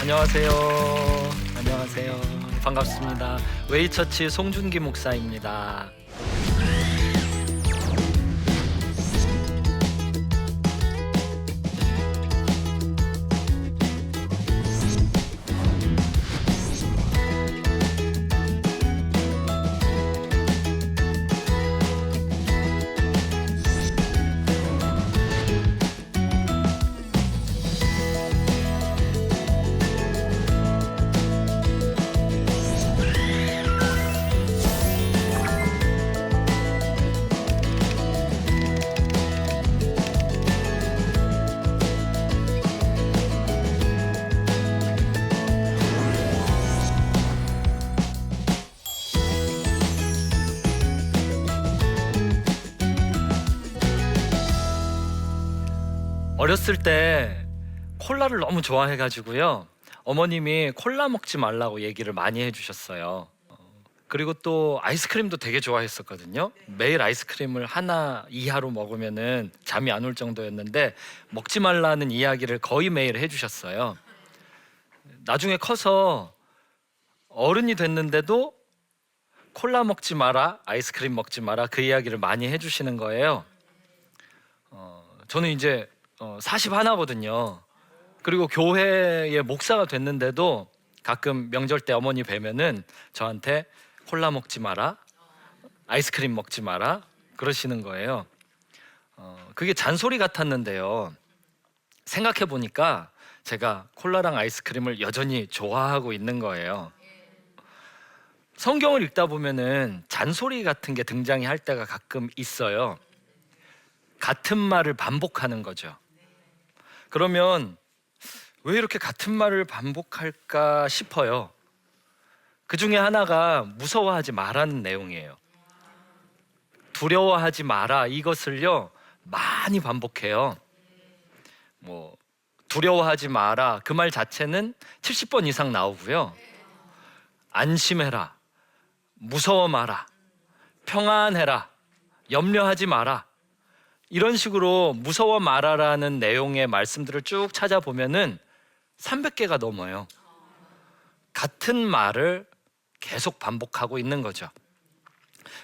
안녕하세요. 안녕하세요. 반갑습니다. 웨이처치 송준기 목사입니다. 어렸을 때 콜라를 너무 좋아해가지고요. 어머님이 콜라 먹지 말라고 얘기를 많이 해주셨어요. 그리고 또 아이스크림도 되게 좋아했었거든요. 매일 아이스크림을 하나 이하로 먹으면은 잠이 안 올 정도였는데 먹지 말라는 이야기를 거의 매일 해주셨어요. 나중에 커서 어른이 됐는데도 콜라 먹지 마라, 아이스크림 먹지 마라 그 이야기를 많이 해주시는 거예요. 저는 이제 41거든요. 그리고 교회의 목사가 됐는데도 가끔 명절 때 어머니 뵈면은 저한테 콜라 먹지 마라, 아이스크림 먹지 마라 그러시는 거예요. 그게 잔소리 같았는데요. 생각해 보니까 제가 콜라랑 아이스크림을 여전히 좋아하고 있는 거예요. 성경을 읽다 보면은 잔소리 같은 게 등장이 할 때가 가끔 있어요. 같은 말을 반복하는 거죠. 그러면 왜 이렇게 같은 말을 반복할까 싶어요. 그 중에 하나가 무서워하지 마라는 내용이에요. 두려워하지 마라 이것을요 많이 반복해요. 두려워하지 마라 그 말 자체는 70번 이상 나오고요. 안심해라, 무서워 마라, 평안해라, 염려하지 마라 이런 식으로 무서워 말아라는 내용의 말씀들을 쭉 찾아보면은 300개가 넘어요. 같은 말을 계속 반복하고 있는 거죠.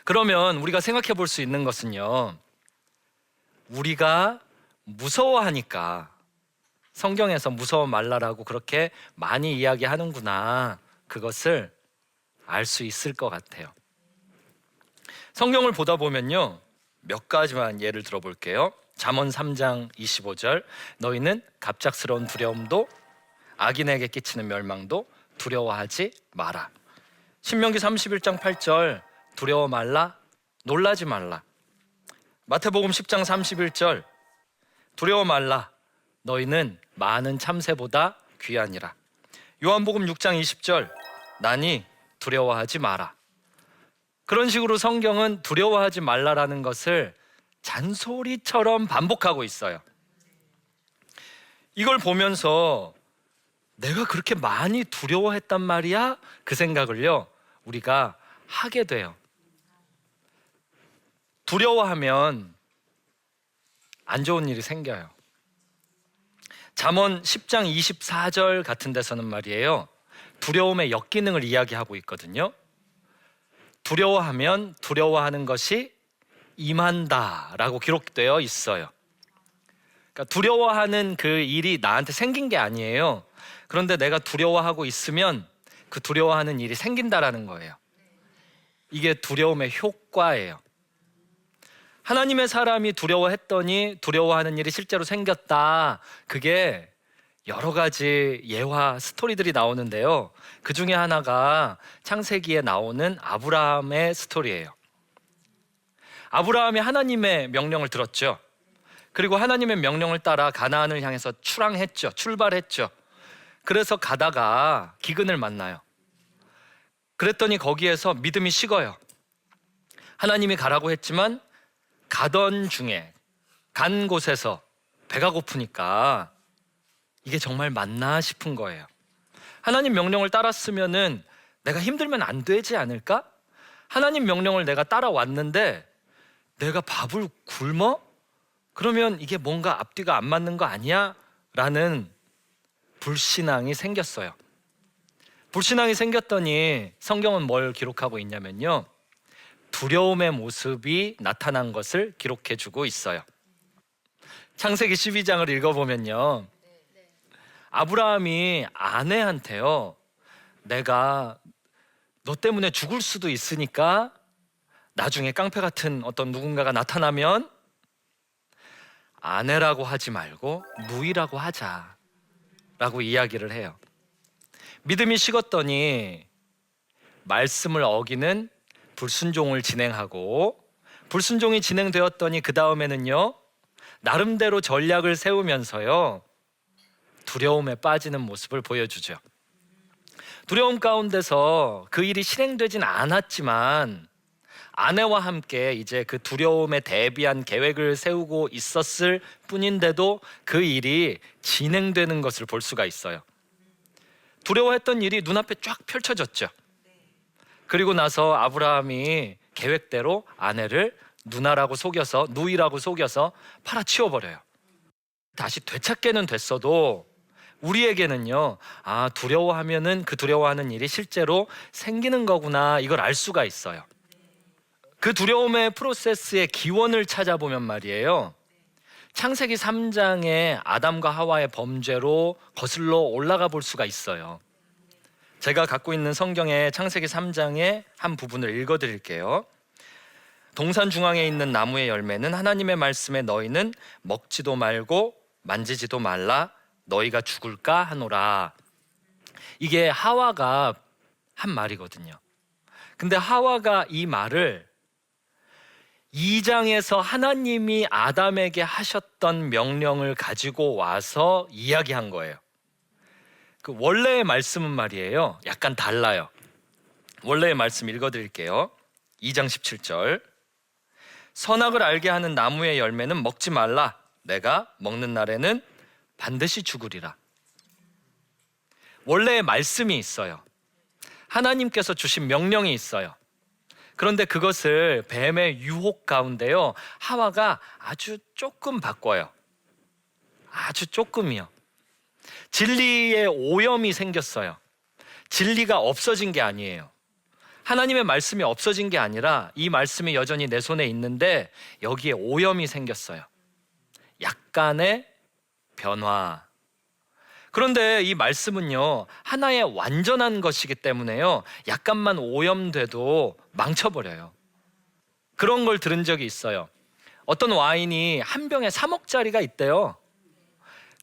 그러면 우리가 생각해 볼 수 있는 것은요, 우리가 무서워하니까 성경에서 무서워 말라라고 그렇게 많이 이야기하는구나, 그것을 알 수 있을 것 같아요. 성경을 보다 보면요, 몇 가지만 예를 들어볼게요. 잠언 3장 25절, 너희는 갑작스러운 두려움도 악인에게 끼치는 멸망도 두려워하지 마라. 신명기 31장 8절, 두려워 말라, 놀라지 말라. 마태복음 10장 31절, 두려워 말라, 너희는 많은 참새보다 귀하니라. 요한복음 6장 20절, 나니 두려워하지 마라. 그런 식으로 성경은 두려워하지 말라라는 것을 잔소리처럼 반복하고 있어요. 이걸 보면서 내가 그렇게 많이 두려워했단 말이야? 그 생각을요 우리가 하게 돼요. 두려워하면 안 좋은 일이 생겨요. 잠언 10장 24절 같은 데서는 말이에요, 두려움의 역기능을 이야기하고 있거든요. 두려워하면 두려워하는 것이 임한다라고 기록되어 있어요. 그러니까 두려워하는 그 일이 나한테 생긴 게 아니에요. 그런데 내가 두려워하고 있으면 그 두려워하는 일이 생긴다라는 거예요. 이게 두려움의 효과예요. 하나님의 사람이 두려워했더니 두려워하는 일이 실제로 생겼다. 그게 여러 가지 예화 스토리들이 나오는데요. 그 중에 하나가 창세기에 나오는 아브라함의 스토리예요. 아브라함이 하나님의 명령을 들었죠. 그리고 하나님의 명령을 따라 가나안을 향해서 출발했죠. 그래서 가다가 기근을 만나요. 그랬더니 거기에서 믿음이 식어요. 하나님이 가라고 했지만 가던 중에 간 곳에서 배가 고프니까 이게 정말 맞나 싶은 거예요. 하나님 명령을 따랐으면은 내가 힘들면 안 되지 않을까? 하나님 명령을 내가 따라왔는데 내가 밥을 굶어? 그러면 이게 뭔가 앞뒤가 안 맞는 거 아니야? 라는 불신앙이 생겼어요. 불신앙이 생겼더니 성경은 뭘 기록하고 있냐면요, 두려움의 모습이 나타난 것을 기록해주고 있어요. 창세기 12장을 읽어보면요, 아브라함이 아내한테요, 내가 너 때문에 죽을 수도 있으니까 나중에 깡패 같은 어떤 누군가가 나타나면 아내라고 하지 말고 누이라고 하자라고 이야기를 해요. 믿음이 식었더니 말씀을 어기는 불순종을 진행하고, 불순종이 진행되었더니 그 다음에는요, 나름대로 전략을 세우면서요, 두려움에 빠지는 모습을 보여주죠. 두려움 가운데서 그 일이 실행되진 않았지만 아내와 함께 이제 그 두려움에 대비한 계획을 세우고 있었을 뿐인데도 그 일이 진행되는 것을 볼 수가 있어요. 두려워했던 일이 눈앞에 쫙 펼쳐졌죠. 그리고 나서 아브라함이 계획대로 아내를 누나라고 속여서, 누이라고 속여서 팔아치워버려요. 다시 되찾게는 됐어도 우리에게는요, 두려워하면은 그 두려워하는 일이 실제로 생기는 거구나, 이걸 알 수가 있어요. 그 두려움의 프로세스의 기원을 찾아보면 말이에요, 창세기 3장의 아담과 하와의 범죄로 거슬러 올라가 볼 수가 있어요. 제가 갖고 있는 성경의 창세기 3장의 한 부분을 읽어드릴게요. 동산 중앙에 있는 나무의 열매는 하나님의 말씀에 너희는 먹지도 말고 만지지도 말라, 너희가 죽을까 하노라. 이게 하와가 한 말이거든요. 근데 하와가 이 말을 2장에서 하나님이 아담에게 하셨던 명령을 가지고 와서 이야기한 거예요. 그 원래의 말씀은 말이에요, 약간 달라요. 원래의 말씀 읽어드릴게요. 2장 17절. 선악을 알게 하는 나무의 열매는 먹지 말라, 내가 먹는 날에는 반드시 죽으리라. 원래의 말씀이 있어요. 하나님께서 주신 명령이 있어요. 그런데 그것을 뱀의 유혹 가운데요, 하와가 아주 조금 바꿔요. 아주 조금이요. 진리의 오염이 생겼어요. 진리가 없어진 게 아니에요. 하나님의 말씀이 없어진 게 아니라 이 말씀이 여전히 내 손에 있는데 여기에 오염이 생겼어요. 약간의 변화. 그런데 이 말씀은요, 하나의 완전한 것이기 때문에요, 약간만 오염돼도 망쳐버려요. 그런 걸 들은 적이 있어요. 어떤 와인이 한 병에 3억짜리가 있대요.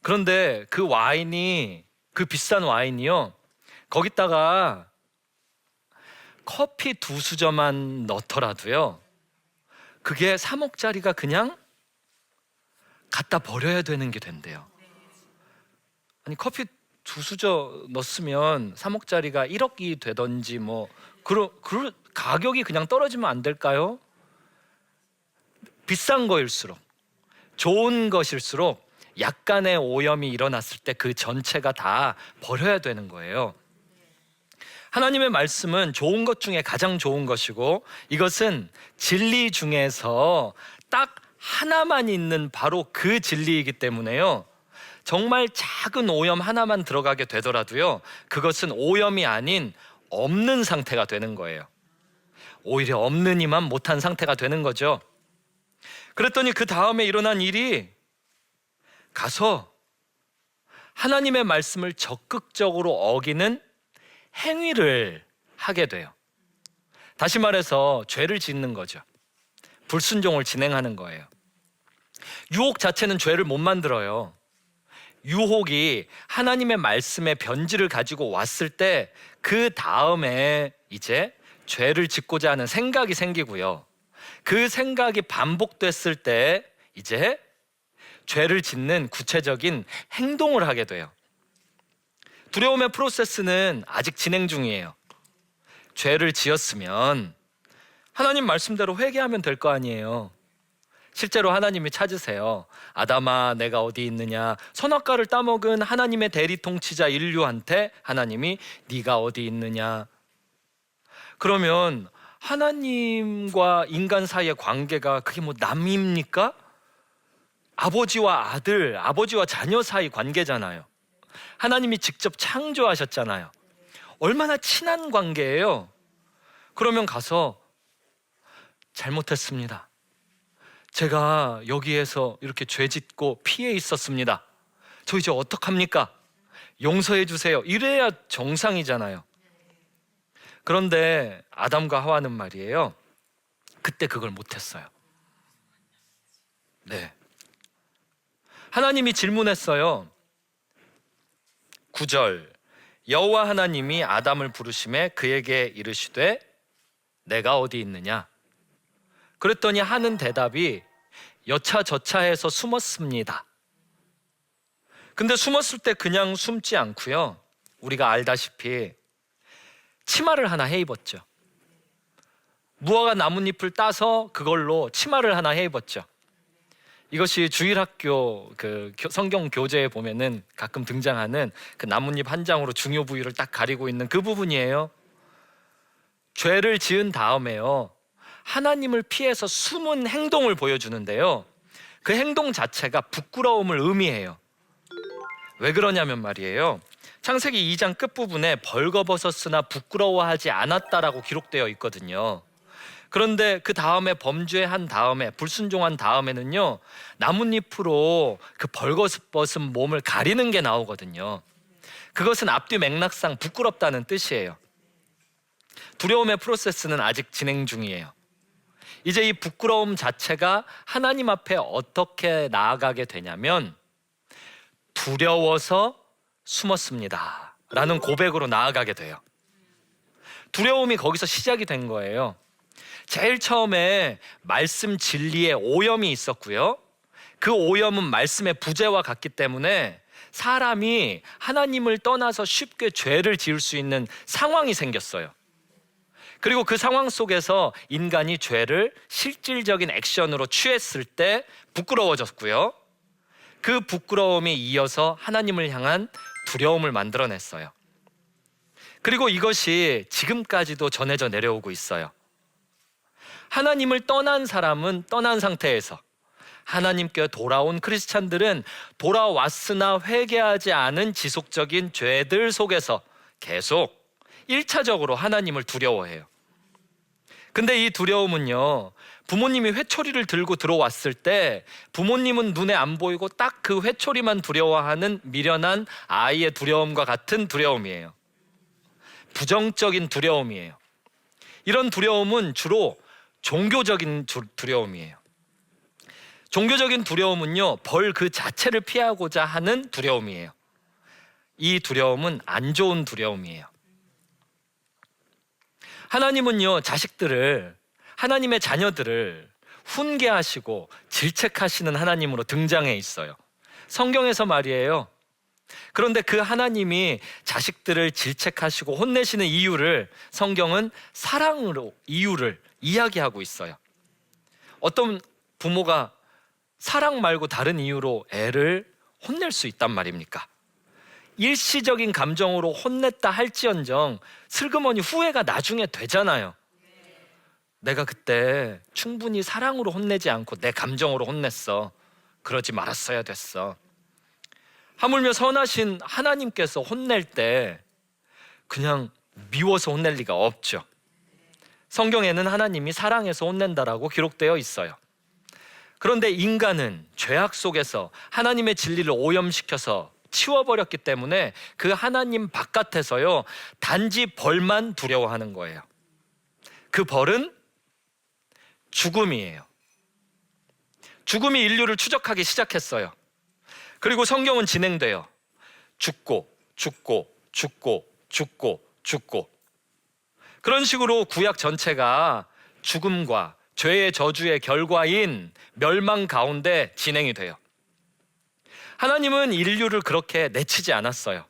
그런데 그 와인이, 그 비싼 와인이요, 거기다가 커피 2수저만 넣더라도요, 그게 3억짜리가 그냥 갖다 버려야 되는 게 된대요. 아니, 커피 2수저 넣었으면 3억짜리가 1억이 되던지 그 가격이 그냥 떨어지면 안 될까요? 비싼 거일수록, 좋은 것일수록 약간의 오염이 일어났을 때 그 전체가 다 버려야 되는 거예요. 하나님의 말씀은 좋은 것 중에 가장 좋은 것이고, 이것은 진리 중에서 딱 하나만 있는 바로 그 진리이기 때문에요, 정말 작은 오염 하나만 들어가게 되더라도요, 그것은 오염이 아닌 없는 상태가 되는 거예요. 오히려 없느니만 못한 상태가 되는 거죠. 그랬더니 그 다음에 일어난 일이, 가서 하나님의 말씀을 적극적으로 어기는 행위를 하게 돼요. 다시 말해서 죄를 짓는 거죠. 불순종을 진행하는 거예요. 유혹 자체는 죄를 못 만들어요. 유혹이 하나님의 말씀의 변질을 가지고 왔을 때 그 다음에 이제 죄를 짓고자 하는 생각이 생기고요, 그 생각이 반복됐을 때 이제 죄를 짓는 구체적인 행동을 하게 돼요. 두려움의 프로세스는 아직 진행 중이에요. 죄를 지었으면 하나님 말씀대로 회개하면 될 거 아니에요. 실제로 하나님이 찾으세요. 아담아, 내가 어디 있느냐. 선악과를 따먹은 하나님의 대리통치자 인류한테 하나님이 네가 어디 있느냐. 그러면 하나님과 인간 사이의 관계가 그게 남입니까? 아버지와 아들, 아버지와 자녀 사이 관계잖아요. 하나님이 직접 창조하셨잖아요. 얼마나 친한 관계예요. 그러면 가서 잘못했습니다. 제가 여기에서 이렇게 죄 짓고 피해 있었습니다. 저 이제 어떡합니까? 용서해 주세요. 이래야 정상이잖아요. 그런데 아담과 하와는 말이에요, 그때 그걸 못했어요. 네. 하나님이 질문했어요. 9절, 여호와 하나님이 아담을 부르심에 그에게 이르시되 내가 어디 있느냐? 그랬더니 하는 대답이 여차저차해서 숨었습니다. 근데 숨었을 때 그냥 숨지 않고요, 우리가 알다시피 치마를 하나 해 입었죠. 무화과 나뭇잎을 따서 그걸로 치마를 하나 해 입었죠. 이것이 주일학교 그 성경 교재에 보면은 가끔 등장하는 그 나뭇잎 한 장으로 중요 부위를 딱 가리고 있는 그 부분이에요. 죄를 지은 다음에요, 하나님을 피해서 숨은 행동을 보여주는데요, 그 행동 자체가 부끄러움을 의미해요. 왜 그러냐면 말이에요, 창세기 2장 끝부분에 벌거벗었으나 부끄러워하지 않았다라고 기록되어 있거든요. 그런데 그 다음에 범죄한 다음에, 불순종한 다음에는요, 나뭇잎으로 그 벌거벗은 몸을 가리는 게 나오거든요. 그것은 앞뒤 맥락상 부끄럽다는 뜻이에요. 두려움의 프로세스는 아직 진행 중이에요. 이제 이 부끄러움 자체가 하나님 앞에 어떻게 나아가게 되냐면, 두려워서 숨었습니다 라는 고백으로 나아가게 돼요. 두려움이 거기서 시작이 된 거예요. 제일 처음에 말씀 진리에 오염이 있었고요, 그 오염은 말씀의 부재와 같기 때문에 사람이 하나님을 떠나서 쉽게 죄를 지을 수 있는 상황이 생겼어요. 그리고 그 상황 속에서 인간이 죄를 실질적인 액션으로 취했을 때 부끄러워졌고요, 그 부끄러움이 이어서 하나님을 향한 두려움을 만들어냈어요. 그리고 이것이 지금까지도 전해져 내려오고 있어요. 하나님을 떠난 사람은 떠난 상태에서, 하나님께 돌아온 크리스찬들은 돌아왔으나 회개하지 않은 지속적인 죄들 속에서 계속 1차적으로 하나님을 두려워해요. 근데 이 두려움은요, 부모님이 회초리를 들고 들어왔을 때 부모님은 눈에 안 보이고 딱 그 회초리만 두려워하는 미련한 아이의 두려움과 같은 두려움이에요. 부정적인 두려움이에요. 이런 두려움은 주로 종교적인 두려움이에요. 종교적인 두려움은요, 벌 그 자체를 피하고자 하는 두려움이에요. 이 두려움은 안 좋은 두려움이에요. 하나님은요, 자식들을, 하나님의 자녀들을 훈계하시고 질책하시는 하나님으로 등장해 있어요. 성경에서 말이에요. 그런데 그 하나님이 자식들을 질책하시고 혼내시는 이유를 성경은 사랑으로 이유를 이야기하고 있어요. 어떤 부모가 사랑 말고 다른 이유로 애를 혼낼 수 있단 말입니까? 일시적인 감정으로 혼냈다 할지언정 슬그머니 후회가 나중에 되잖아요. 내가 그때 충분히 사랑으로 혼내지 않고 내 감정으로 혼냈어. 그러지 말았어야 됐어. 하물며 선하신 하나님께서 혼낼 때 그냥 미워서 혼낼 리가 없죠. 성경에는 하나님이 사랑해서 혼낸다라고 기록되어 있어요. 그런데 인간은 죄악 속에서 하나님의 진리를 오염시켜서 치워버렸기 때문에 그 하나님 바깥에서요, 단지 벌만 두려워하는 거예요. 그 벌은 죽음이에요. 죽음이 인류를 추적하기 시작했어요. 그리고 성경은 진행돼요. 죽고 죽고 죽고 죽고 죽고. 그런 식으로 구약 전체가 죽음과 죄의 저주의 결과인 멸망 가운데 진행이 돼요. 하나님은 인류를 그렇게 내치지 않았어요.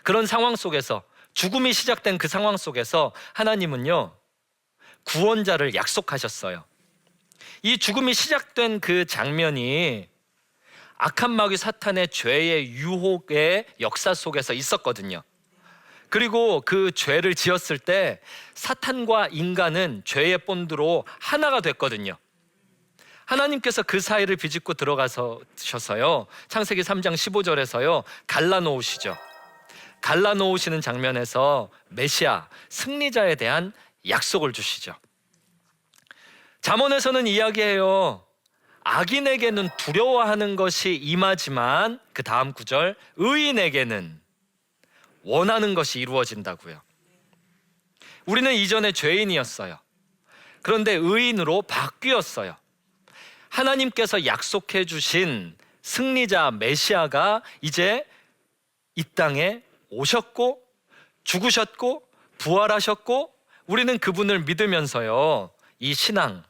그런 상황 속에서, 죽음이 시작된 그 상황 속에서 하나님은요, 구원자를 약속하셨어요. 이 죽음이 시작된 그 장면이 악한 마귀 사탄의 죄의 유혹의 역사 속에서 있었거든요. 그리고 그 죄를 지었을 때 사탄과 인간은 죄의 본드로 하나가 됐거든요. 하나님께서 그 사이를 비집고 들어가셔서요, 창세기 3장 15절에서요 갈라놓으시죠. 갈라놓으시는 장면에서 메시아, 승리자에 대한 약속을 주시죠. 잠언에서는 이야기해요. 악인에게는 두려워하는 것이 임하지만 그 다음 구절, 의인에게는 원하는 것이 이루어진다고요. 우리는 이전에 죄인이었어요. 그런데 의인으로 바뀌었어요. 하나님께서 약속해 주신 승리자 메시아가 이제 이 땅에 오셨고 죽으셨고 부활하셨고, 우리는 그분을 믿으면서요 이 신앙,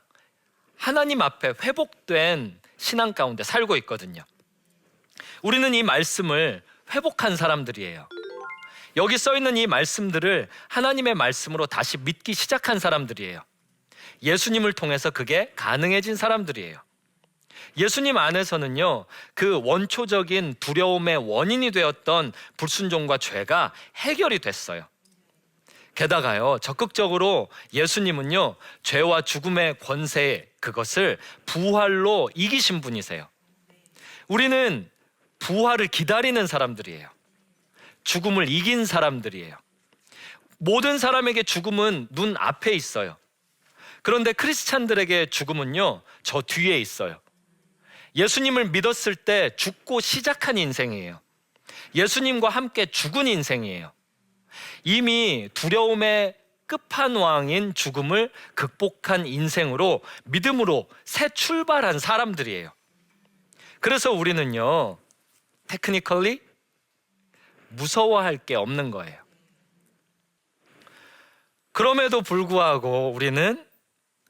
하나님 앞에 회복된 신앙 가운데 살고 있거든요. 우리는 이 말씀을 회복한 사람들이에요. 여기 써 있는 이 말씀들을 하나님의 말씀으로 다시 믿기 시작한 사람들이에요. 예수님을 통해서 그게 가능해진 사람들이에요. 예수님 안에서는요 그 원초적인 두려움의 원인이 되었던 불순종과 죄가 해결이 됐어요. 게다가요 적극적으로 예수님은요 죄와 죽음의 권세, 그것을 부활로 이기신 분이세요. 우리는 부활을 기다리는 사람들이에요. 죽음을 이긴 사람들이에요. 모든 사람에게 죽음은 눈 앞에 있어요. 그런데 크리스찬들에게 죽음은요 저 뒤에 있어요. 예수님을 믿었을 때 죽고 시작한 인생이에요. 예수님과 함께 죽은 인생이에요. 이미 두려움의 끝판왕인 죽음을 극복한 인생으로, 믿음으로 새 출발한 사람들이에요. 그래서 우리는요 테크니컬리 무서워할 게 없는 거예요. 그럼에도 불구하고 우리는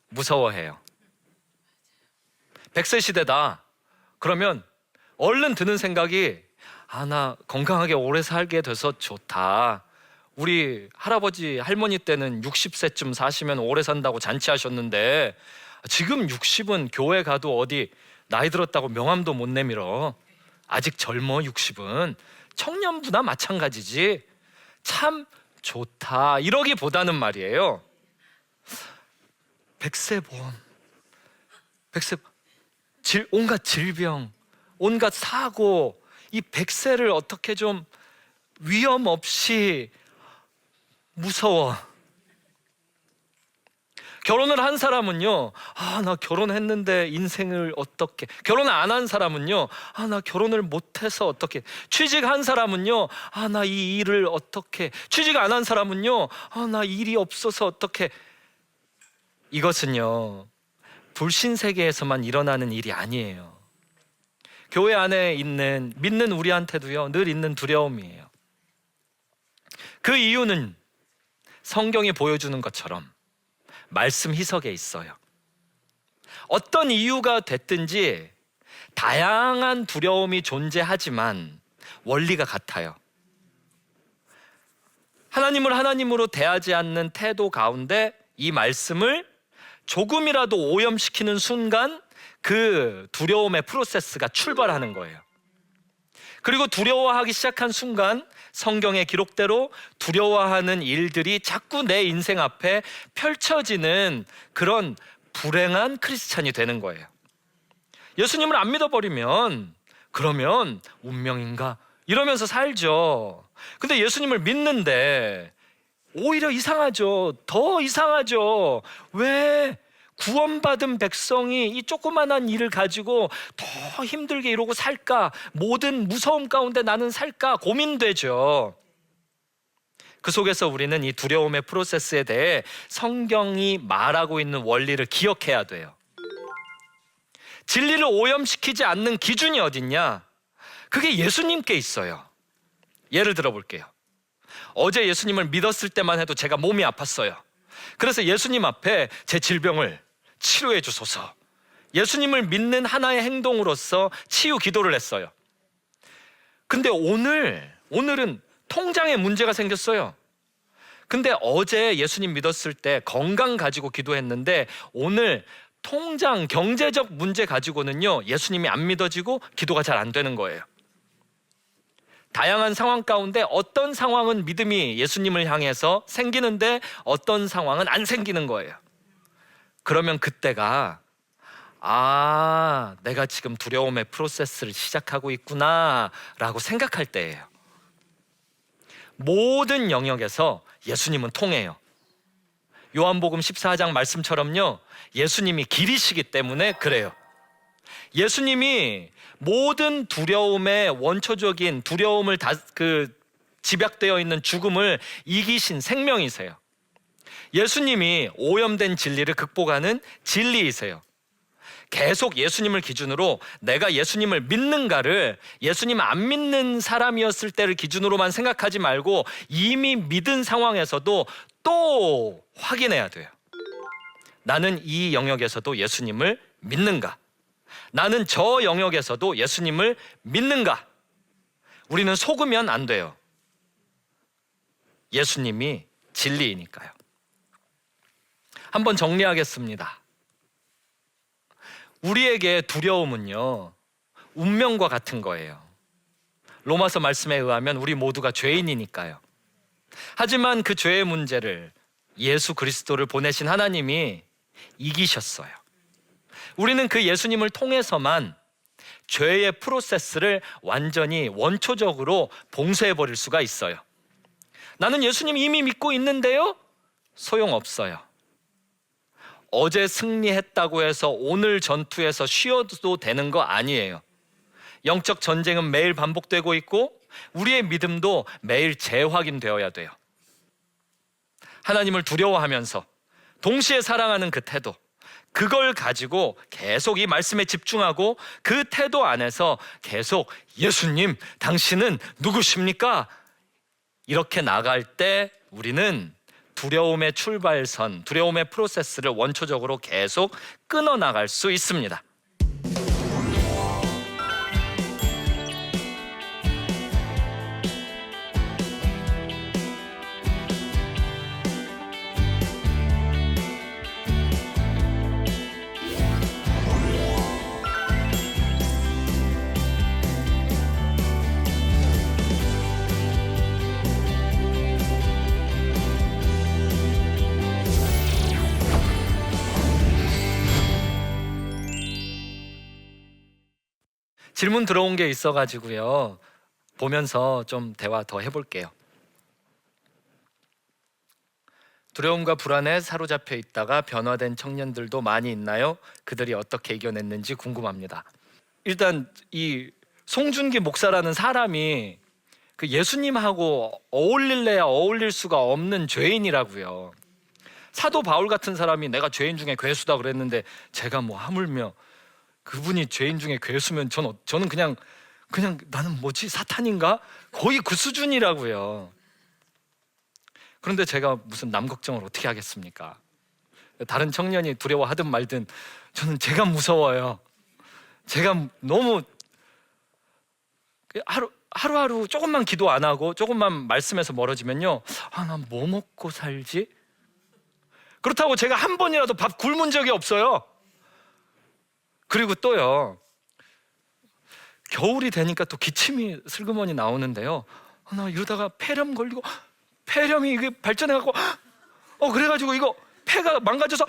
무서워해요. 100세 시대다 그러면 얼른 드는 생각이, 나 건강하게 오래 살게 돼서 좋다. 우리 할아버지 할머니 때는 60세쯤 사시면 오래 산다고 잔치하셨는데 지금 60은 교회 가도 어디 나이 들었다고 명함도 못 내밀어. 아직 젊어 60은. 청년부나 마찬가지지. 참 좋다 이러기보다는 말이에요, 100세 보험, 100세 온갖 질병, 온갖 사고, 이 100세를 어떻게 좀 위험 없이, 무서워. 결혼을 한 사람은요, 나 결혼했는데 인생을 어떻게, 결혼 안 한 사람은요, 나 결혼을 못해서 어떻게, 취직한 사람은요, 나 이 일을 어떻게, 취직 안 한 사람은요, 나 일이 없어서 어떻게. 이것은요 불신 세계에서만 일어나는 일이 아니에요. 교회 안에 있는 믿는 우리한테도요 늘 있는 두려움이에요. 그 이유는 성경이 보여주는 것처럼 말씀 희석에 있어요. 어떤 이유가 됐든지 다양한 두려움이 존재하지만 원리가 같아요. 하나님을 하나님으로 대하지 않는 태도 가운데 이 말씀을 조금이라도 오염시키는 순간 그 두려움의 프로세스가 출발하는 거예요. 그리고 두려워하기 시작한 순간 성경의 기록대로 두려워하는 일들이 자꾸 내 인생 앞에 펼쳐지는 그런 불행한 크리스찬이 되는 거예요. 예수님을 안 믿어버리면 그러면 운명인가 이러면서 살죠. 근데 예수님을 믿는데 오히려 이상하죠. 더 이상하죠. 왜 구원받은 백성이 이 조그만한 일을 가지고 더 힘들게 이러고 살까? 모든 무서움 가운데 나는 살까? 고민되죠. 그 속에서 우리는 이 두려움의 프로세스에 대해 성경이 말하고 있는 원리를 기억해야 돼요. 진리를 오염시키지 않는 기준이 어딨냐? 그게 예수님께 있어요. 예를 들어 볼게요. 어제 예수님을 믿었을 때만 해도 제가 몸이 아팠어요. 그래서 예수님 앞에 제 질병을 치료해 주소서, 예수님을 믿는 하나의 행동으로서 치유 기도를 했어요. 근데 오늘은 통장에 문제가 생겼어요. 근데 어제 예수님 믿었을 때 건강 가지고 기도했는데 오늘 통장 경제적 문제 가지고는요 예수님이 안 믿어지고 기도가 잘 안 되는 거예요. 다양한 상황 가운데 어떤 상황은 믿음이 예수님을 향해서 생기는데 어떤 상황은 안 생기는 거예요. 그러면 그때가 아, 내가 지금 두려움의 프로세스를 시작하고 있구나라고 생각할 때예요. 모든 영역에서 예수님은 통해요. 요한복음 14장 말씀처럼요, 예수님이 길이시기 때문에 그래요. 예수님이 모든 두려움의 원초적인 두려움을 집약되어 있는 죽음을 이기신 생명이세요. 예수님이 오염된 진리를 극복하는 진리이세요. 계속 예수님을 기준으로 내가 예수님을 믿는가를 예수님 안 믿는 사람이었을 때를 기준으로만 생각하지 말고 이미 믿은 상황에서도 또 확인해야 돼요. 나는 이 영역에서도 예수님을 믿는가? 나는 저 영역에서도 예수님을 믿는가? 우리는 속으면 안 돼요. 예수님이 진리이니까요. 한번 정리하겠습니다. 우리에게 두려움은요, 운명과 같은 거예요. 로마서 말씀에 의하면 우리 모두가 죄인이니까요. 하지만 그 죄의 문제를 예수 그리스도를 보내신 하나님이 이기셨어요. 우리는 그 예수님을 통해서만 죄의 프로세스를 완전히 원초적으로 봉쇄해버릴 수가 있어요. 나는 예수님 이미 믿고 있는데요? 소용없어요. 어제 승리했다고 해서 오늘 전투에서 쉬어도 되는 거 아니에요. 영적 전쟁은 매일 반복되고 있고 우리의 믿음도 매일 재확인되어야 돼요. 하나님을 두려워하면서 동시에 사랑하는 그 태도, 그걸 가지고 계속 이 말씀에 집중하고 그 태도 안에서 계속 예수님, 당신은 누구십니까? 이렇게 나갈 때 우리는 두려움의 출발선, 두려움의 프로세스를 원초적으로 계속 끊어 나갈 수 있습니다. 질문 들어온 게 있어가지고요, 보면서 좀 대화 더 해볼게요. 두려움과 불안에 사로잡혀 있다가 변화된 청년들도 많이 있나요? 그들이 어떻게 이겨냈는지 궁금합니다. 일단 이 송준기 목사라는 사람이 그 예수님하고 어울릴래야 어울릴 수가 없는 죄인이라고요. 사도 바울 같은 사람이 내가 죄인 중에 괴수다 그랬는데 제가 뭐 하물며 그분이 죄인 중에 괴수면 저는 그냥 나는 뭐지, 사탄인가? 거의 그 수준이라고요. 그런데 제가 무슨 남 걱정을 어떻게 하겠습니까? 다른 청년이 두려워하든 말든 저는 제가 무서워요. 제가 너무 하루하루 조금만 기도 안 하고 조금만 말씀에서 멀어지면요, 난 뭐 먹고 살지? 그렇다고 제가 한 번이라도 밥 굶은 적이 없어요. 그리고 또요, 겨울이 되니까 또 기침이 슬그머니 나오는데요, 나 이러다가 폐렴 걸리고 폐렴이 이게 발전해갖고 그래가지고 이거 폐가 망가져서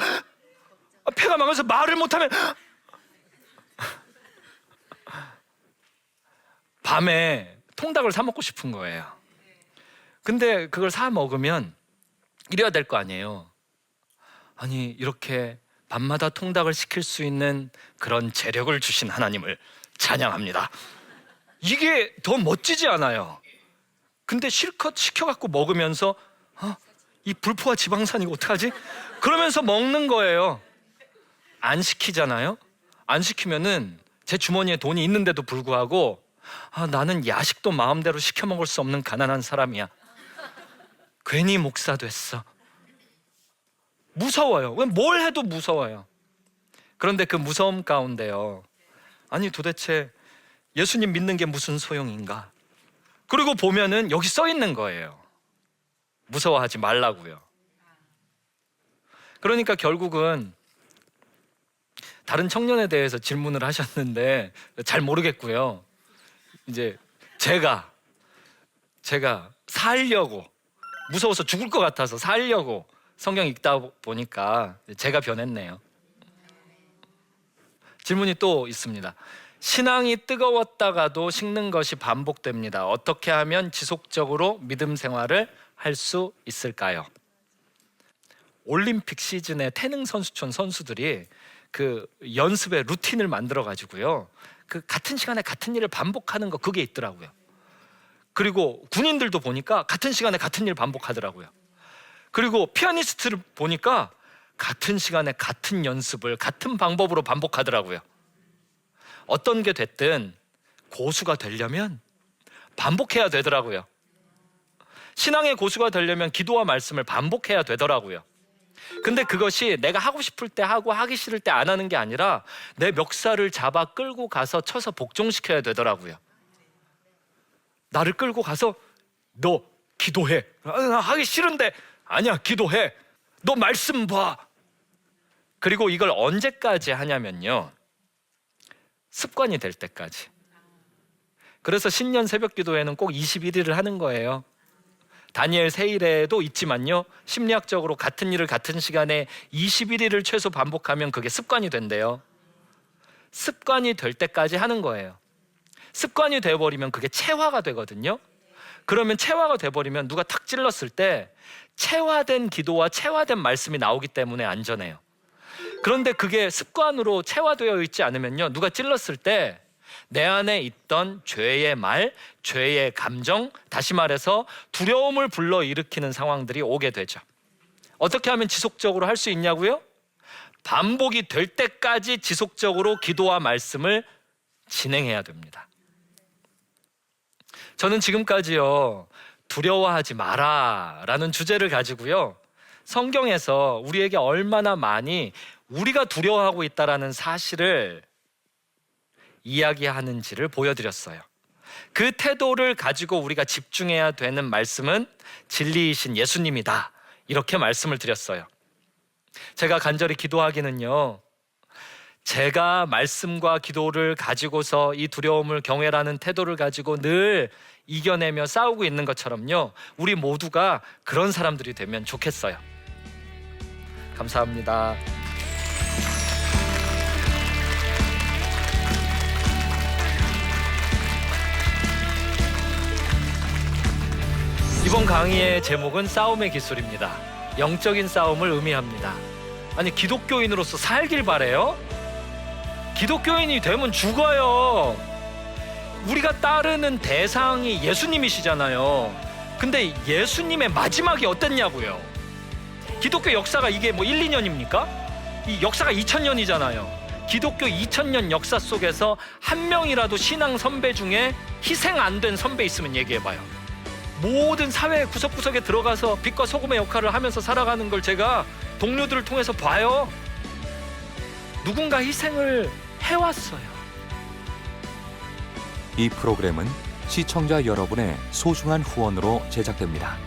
말을 못하면 밤에 통닭을 사 먹고 싶은 거예요. 근데 그걸 사 먹으면 이래야 될 거 아니에요. 아니, 이렇게 밤마다 통닭을 시킬 수 있는 그런 재력을 주신 하나님을 찬양합니다. 이게 더 멋지지 않아요? 근데 실컷 시켜갖고 먹으면서 이 불포화 지방산 이거 어떡하지? 그러면서 먹는 거예요. 안 시키잖아요? 안 시키면은 제 주머니에 돈이 있는데도 불구하고 나는 야식도 마음대로 시켜 먹을 수 없는 가난한 사람이야. 괜히 목사 됐어. 무서워요. 뭘 해도 무서워요. 그런데 그 무서움 가운데요, 아니 도대체 예수님 믿는 게 무슨 소용인가? 그리고 보면은 여기 써 있는 거예요. 무서워하지 말라고요. 그러니까 결국은 다른 청년에 대해서 질문을 하셨는데 잘 모르겠고요. 이제 제가 살려고, 무서워서 죽을 것 같아서 살려고 성경 읽다 보니까 제가 변했네요. 질문이 또 있습니다. 신앙이 뜨거웠다가도 식는 것이 반복됩니다. 어떻게 하면 지속적으로 믿음 생활을 할 수 있을까요? 올림픽 시즌에 태능 선수촌 선수들이 그 연습의 루틴을 만들어 가지고요, 그 같은 시간에 같은 일을 반복하는 거, 그게 있더라고요. 그리고 군인들도 보니까 같은 시간에 같은 일 반복하더라고요. 그리고 피아니스트를 보니까 같은 시간에 같은 연습을 같은 방법으로 반복하더라고요. 어떤 게 됐든 고수가 되려면 반복해야 되더라고요. 신앙의 고수가 되려면 기도와 말씀을 반복해야 되더라고요. 근데 그것이 내가 하고 싶을 때 하고 하기 싫을 때 안 하는 게 아니라 내 멱살을 잡아 끌고 가서 쳐서 복종시켜야 되더라고요. 나를 끌고 가서 너 기도해. 하기 싫은데 아니야, 기도해. 너 말씀 봐. 그리고 이걸 언제까지 하냐면요, 습관이 될 때까지. 그래서 신년 새벽 기도회는 꼭 21일을 하는 거예요. 다니엘 세일에도 있지만요, 심리학적으로 같은 일을 같은 시간에 21일을 최소 반복하면 그게 습관이 된대요. 습관이 될 때까지 하는 거예요. 습관이 되어버리면 그게 체화가 되거든요. 그러면 체화가 돼버리면 누가 탁 찔렀을 때 체화된 기도와 체화된 말씀이 나오기 때문에 안전해요. 그런데 그게 습관으로 체화되어 있지 않으면요, 누가 찔렀을 때 내 안에 있던 죄의 말, 죄의 감정, 다시 말해서 두려움을 불러일으키는 상황들이 오게 되죠. 어떻게 하면 지속적으로 할 수 있냐고요? 반복이 될 때까지 지속적으로 기도와 말씀을 진행해야 됩니다. 저는 지금까지요, 두려워하지 마라 라는 주제를 가지고요, 성경에서 우리에게 얼마나 많이 우리가 두려워하고 있다라는 사실을 이야기하는지를 보여드렸어요. 그 태도를 가지고 우리가 집중해야 되는 말씀은 진리이신 예수님이다, 이렇게 말씀을 드렸어요. 제가 간절히 기도하기는요, 제가 말씀과 기도를 가지고서 이 두려움을 경외라는 태도를 가지고 늘 이겨내며 싸우고 있는 것처럼요, 우리 모두가 그런 사람들이 되면 좋겠어요. 감사합니다. 이번 강의의 제목은 싸움의 기술입니다. 영적인 싸움을 의미합니다. 아니, 기독교인으로서 살길 바래요? 기독교인이 되면 죽어요. 우리가 따르는 대상이 예수님이시잖아요. 근데 예수님의 마지막이 어땠냐고요? 기독교 역사가 이게 뭐 1, 2년입니까? 이 역사가 2000년이잖아요. 기독교 2000년 역사 속에서 한 명이라도 신앙 선배 중에 희생 안 된 선배 있으면 얘기해봐요. 모든 사회 구석구석에 들어가서 빛과 소금의 역할을 하면서 살아가는 걸 제가 동료들을 통해서 봐요. 누군가 희생을 해왔어요. 이 프로그램은 시청자 여러분의 소중한 후원으로 제작됩니다.